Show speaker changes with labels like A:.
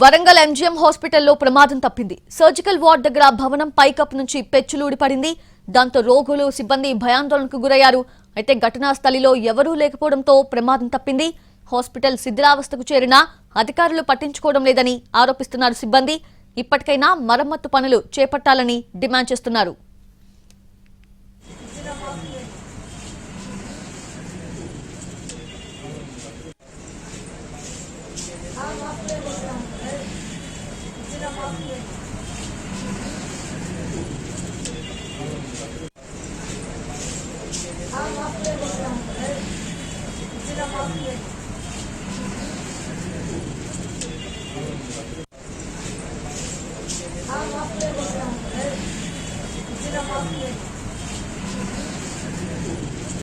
A: Warangal MGM హాస్పిటల్లో ప్రమాదం తప్పింది. సర్జికల్ వార్డ్ దగ్గర భవనం పైకప్పు నుంచి పెచ్చులూడి పడింది. దాంతో రోగులు సిబ్బంది భయాందోళనకు గురయ్యారు. అయితే ఘటనా స్థలిలో ఎవరూ లేకపోవడంతో ప్రమాదం తప్పింది. హాస్పిటల్ శిథిలావస్థకు చేరినా అధికారులు పట్టించుకోవడం లేదని ఆరోపిస్తున్నారు సిబ్బంది. ఇప్పటికైనా మరమ్మత్తు పనులు చేపట్టాలని డిమాండ్ చేస్తున్నారు.
B: I'm